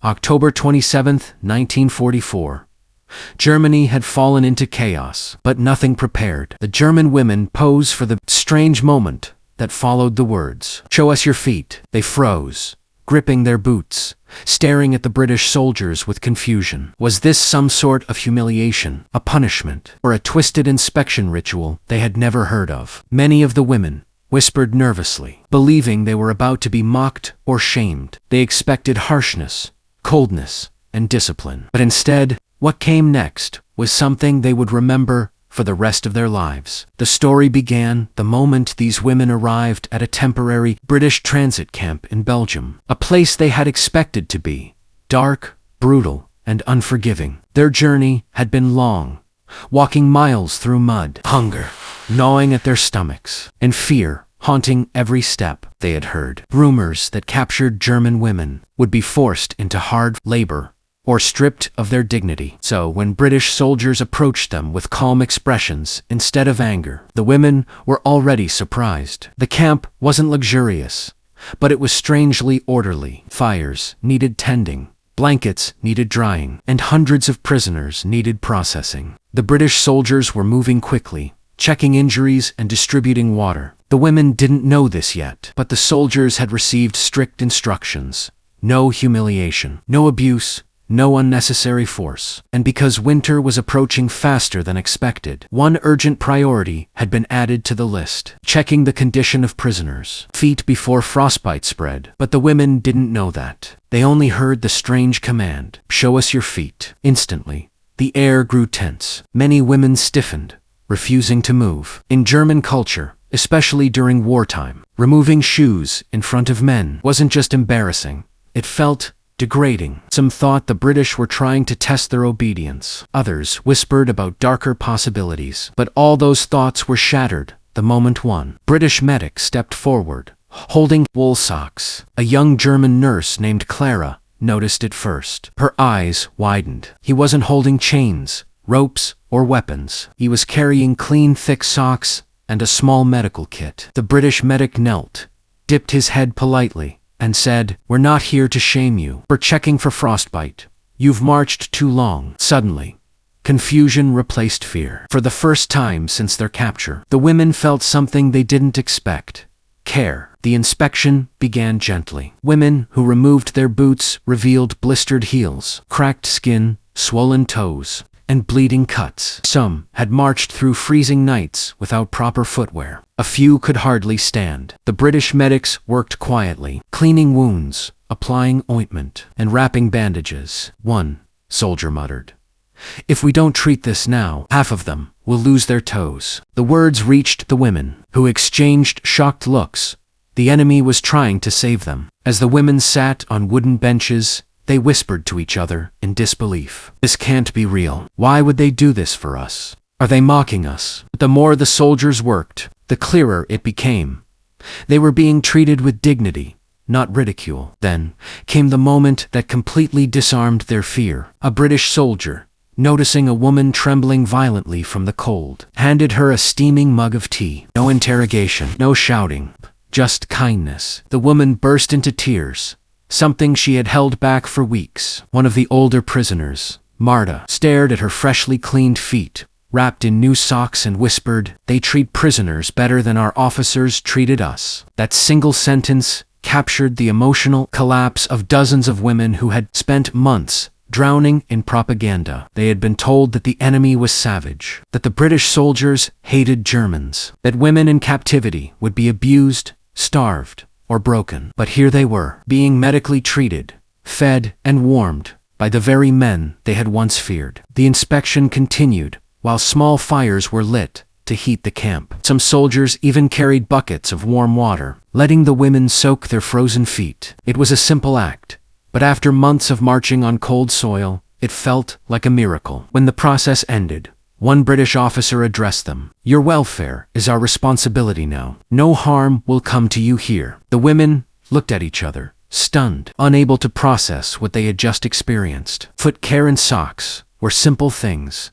October 27, 1944. Germany had fallen into chaos, but nothing prepared. The German women posed for the strange moment that followed the words, "Show us your feet." They froze, gripping their boots, staring at the British soldiers with confusion. Was this some sort of humiliation, a punishment, or a twisted inspection ritual they had never heard of? Many of the women whispered nervously, believing they were about to be mocked or shamed. They expected harshness, coldness, and discipline. But instead, what came next was something they would remember for the rest of their lives. The story began the moment these women arrived at a temporary British transit camp in Belgium, a place they had expected to be dark, brutal, and unforgiving. Their journey had been long, walking miles through mud, hunger gnawing at their stomachs, and fear haunting every step. They had heard rumors that captured German women would be forced into hard labor or stripped of their dignity. So when British soldiers approached them with calm expressions instead of anger, the women were already surprised. The camp wasn't luxurious, but it was strangely orderly. Fires needed tending, blankets needed drying, and hundreds of prisoners needed processing. The British soldiers were moving quickly, checking injuries and distributing water. The women didn't know this yet, but the soldiers had received strict instructions. No humiliation, no abuse, no unnecessary force. And because winter was approaching faster than expected, one urgent priority had been added to the list: checking the condition of prisoners' feet before frostbite spread. But the women didn't know that. They only heard the strange command, "Show us your feet." Instantly, the air grew tense. Many women stiffened, refusing to move. In German culture, especially during wartime, removing shoes in front of men wasn't just embarrassing, it felt degrading. Some thought the British were trying to test their obedience. Others whispered about darker possibilities. But all those thoughts were shattered the moment one British medic stepped forward, holding wool socks. A young German nurse named Clara noticed it first. Her eyes widened. He wasn't holding chains, ropes, or weapons. He was carrying clean, thick socks and a small medical kit. The British medic knelt, dipped his head politely, and said, "We're not here to shame you for checking for frostbite. You've marched too long." Suddenly, confusion replaced fear. For the first time since their capture, the women felt something they didn't expect: care. The inspection began gently. Women who removed their boots revealed blistered heels, cracked skin, swollen toes, and bleeding cuts. Some had marched through freezing nights without proper footwear. A few could hardly stand. The British medics worked quietly, cleaning wounds, applying ointment, and wrapping bandages. One soldier muttered, "If we don't treat this now, half of them will lose their toes." The words reached the women, who exchanged shocked looks. The enemy was trying to save them. As the women sat on wooden benches, they whispered to each other in disbelief. "This can't be real. Why would they do this for us? Are they mocking us?" But the more the soldiers worked, the clearer it became. They were being treated with dignity, not ridicule. Then came the moment that completely disarmed their fear. A British soldier, noticing a woman trembling violently from the cold, handed her a steaming mug of tea. No interrogation, no shouting, just kindness. The woman burst into tears, something she had held back for weeks. One of the older prisoners, Marta, stared at her freshly cleaned feet, wrapped in new socks, and whispered, "They treat prisoners better than our officers treated us." That single sentence captured the emotional collapse of dozens of women who had spent months drowning in propaganda. They had been told that the enemy was savage, that the British soldiers hated Germans, that women in captivity would be abused, starved, or broken. But here they were, being medically treated, fed, and warmed by the very men they had once feared. The inspection continued, while small fires were lit to heat the camp. Some soldiers even carried buckets of warm water, letting the women soak their frozen feet. It was a simple act, but after months of marching on cold soil, it felt like a miracle. When the process ended, one British officer addressed them. "Your welfare is our responsibility now. No harm will come to you here." The women looked at each other, stunned, unable to process what they had just experienced. Foot care and socks were simple things,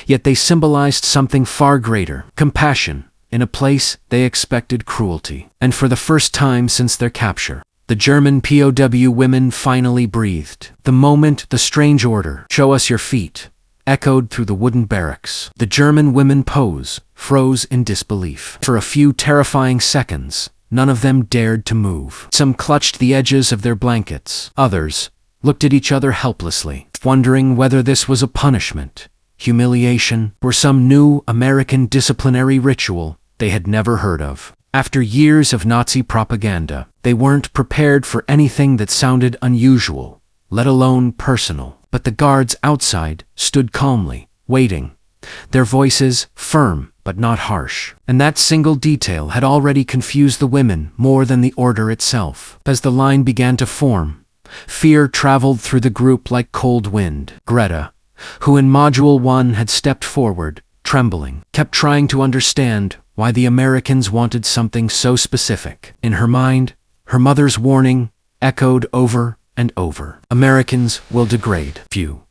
yet they symbolized something far greater: compassion in a place they expected cruelty. And for the first time since their capture, The German POW women finally breathed. The moment the strange order, "Show us your feet," echoed through the wooden barracks, the German women POWs froze in disbelief. For a few terrifying seconds, none of them dared to move. Some clutched the edges of their blankets. Others looked at each other helplessly, wondering whether this was a punishment, humiliation, or some new American disciplinary ritual they had never heard of. After years of Nazi propaganda, they weren't prepared for anything that sounded unusual, let alone personal. But the guards outside stood calmly, waiting, their voices firm but not harsh. And that single detail had already confused the women more than the order itself. As the line began to form, fear traveled through the group like cold wind. Greta, who in Module 1 had stepped forward, trembling, kept trying to understand why the Americans wanted something so specific. In her mind, her mother's warning echoed over and over. Americans will degrade few.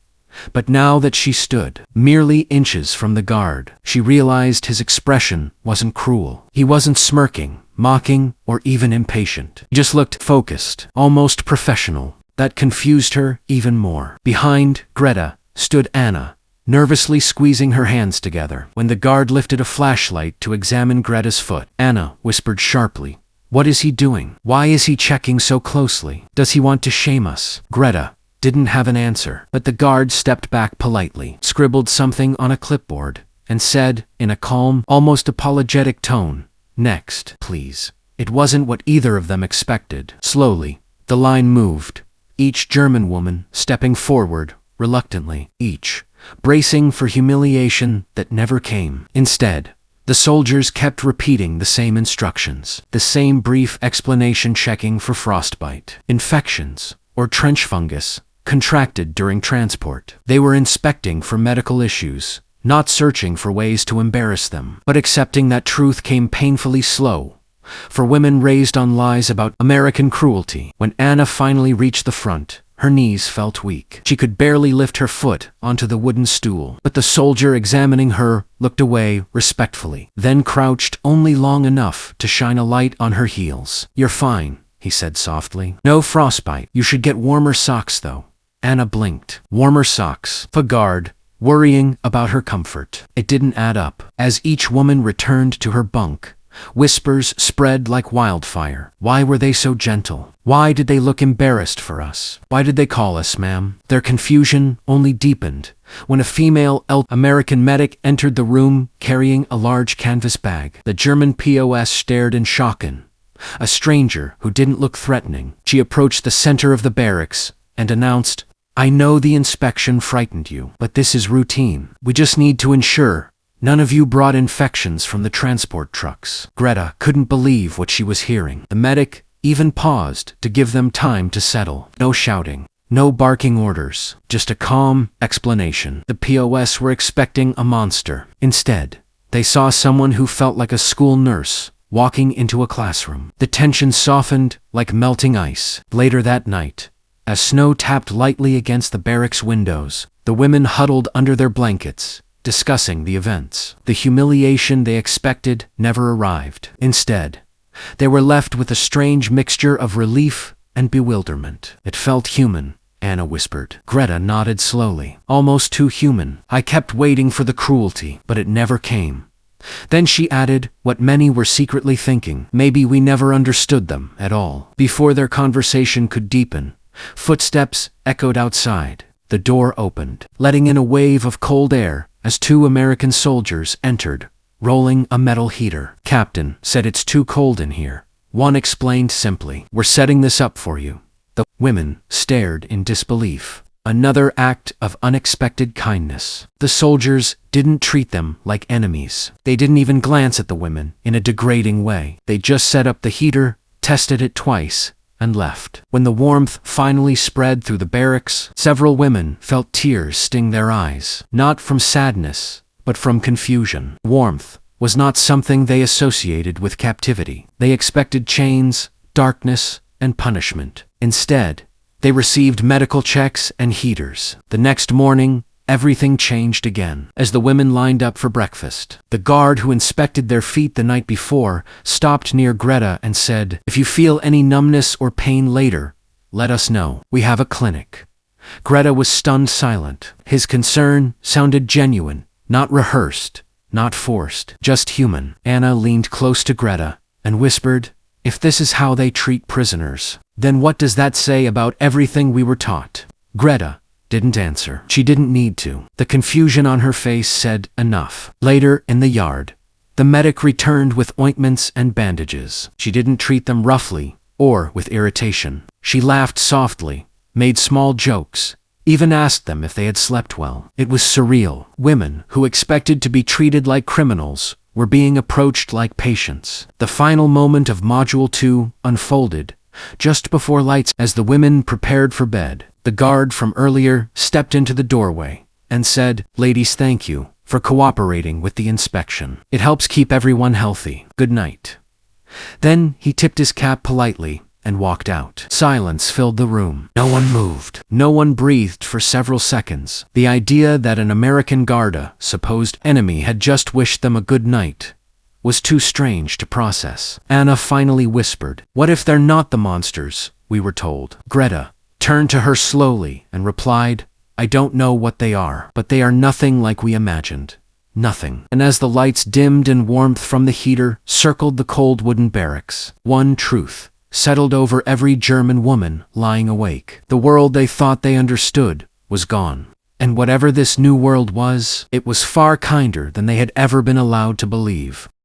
But now that she stood merely inches from the guard, she realized his expression wasn't cruel. He wasn't smirking, mocking, or even impatient. He just looked focused, almost professional. That confused her even more. Behind Greta stood Anna, nervously squeezing her hands together. When the guard lifted a flashlight to examine Greta's foot, Anna whispered sharply, "What is he doing? Why is he checking so closely? Does he want to shame us?" Greta didn't have an answer, but the guard stepped back politely, scribbled something on a clipboard, and said, in a calm, almost apologetic tone, "Next, please." It wasn't what either of them expected. Slowly, the line moved, each German woman stepping forward, reluctantly, each bracing for humiliation that never came. Instead, the soldiers kept repeating the same instructions, the same brief explanation, checking for frostbite, infections, or trench fungus contracted during transport. They were inspecting for medical issues, not searching for ways to embarrass them. But accepting that truth came painfully slow for women raised on lies about American cruelty. When Anna finally reached the front, her knees felt weak. She could barely lift her foot onto the wooden stool. But the soldier examining her looked away respectfully, then crouched only long enough to shine a light on her heels. "You're fine," he said softly. "No frostbite. You should get warmer socks, though." Anna blinked. Warmer socks. The guard, worrying about her comfort. It didn't add up. As each woman returned to her bunk, whispers spread like wildfire. Why were they so gentle? Why did they look embarrassed for us? Why did they call us ma'am? Their confusion only deepened when a female American medic entered the room carrying a large canvas bag. The German POS stared in shock. A stranger who didn't look threatening. She approached the center of the barracks and announced, "I know the inspection frightened you, but this is routine. We just need to ensure none of you brought infections from the transport trucks." Greta couldn't believe what she was hearing. The medic even paused to give them time to settle. No shouting, no barking orders, just a calm explanation. The POS were expecting a monster. Instead, they saw someone who felt like a school nurse walking into a classroom. The tension softened like melting ice. Later that night, as snow tapped lightly against the barracks windows, the women huddled under their blankets, discussing the events. The humiliation they expected never arrived. Instead, they were left with a strange mixture of relief and bewilderment. "It felt human," Anna whispered. Greta nodded slowly. "Almost too human. I kept waiting for the cruelty, but it never came." Then she added what many were secretly thinking: maybe we never understood them at all. Before their conversation could deepen, footsteps echoed outside. The door opened, letting in a wave of cold air as two American soldiers entered, rolling a metal heater. "Captain said it's too cold in here," one explained simply. "We're setting this up for you." The women stared in disbelief. Another act of unexpected kindness. The soldiers didn't treat them like enemies. They didn't even glance at the women in a degrading way. They just set up the heater, tested it twice, and left. When the warmth finally spread through the barracks, several women felt tears sting their eyes. Not from sadness, but from confusion. Warmth was not something they associated with captivity. They expected chains, darkness, and punishment. Instead, they received medical checks and heaters. The next morning, everything changed again. As the women lined up for breakfast, the guard who inspected their feet the night before stopped near Greta and said, "If you feel any numbness or pain later, let us know. We have a clinic." Greta was stunned silent. His concern sounded genuine, not rehearsed, not forced, just human. Anna leaned close to Greta and whispered, "If this is how they treat prisoners, then what does that say about everything we were taught?" Greta didn't answer. She didn't need to. The confusion on her face said enough. Later, in the yard, the medic returned with ointments and bandages. She didn't treat them roughly or with irritation. She laughed softly, made small jokes, even asked them if they had slept well. It was surreal. Women who expected to be treated like criminals were being approached like patients. The final moment of Module 2 unfolded just before lights. As the women prepared for bed, the guard from earlier stepped into the doorway and said, "Ladies, thank you for cooperating with the inspection. It helps keep everyone healthy. Good night." Then he tipped his cap politely and walked out. Silence filled the room. No one moved. No one breathed for several seconds. The idea that an American Garda, supposed enemy, had just wished them a good night was too strange to process. Anna finally whispered, "What if they're not the monsters we were told?" Greta turned to her slowly and replied, "I don't know what they are, but they are nothing like we imagined. Nothing." And as the lights dimmed and warmth from the heater circled the cold wooden barracks, one truth settled over every German woman lying awake. The world they thought they understood was gone. And whatever this new world was, it was far kinder than they had ever been allowed to believe.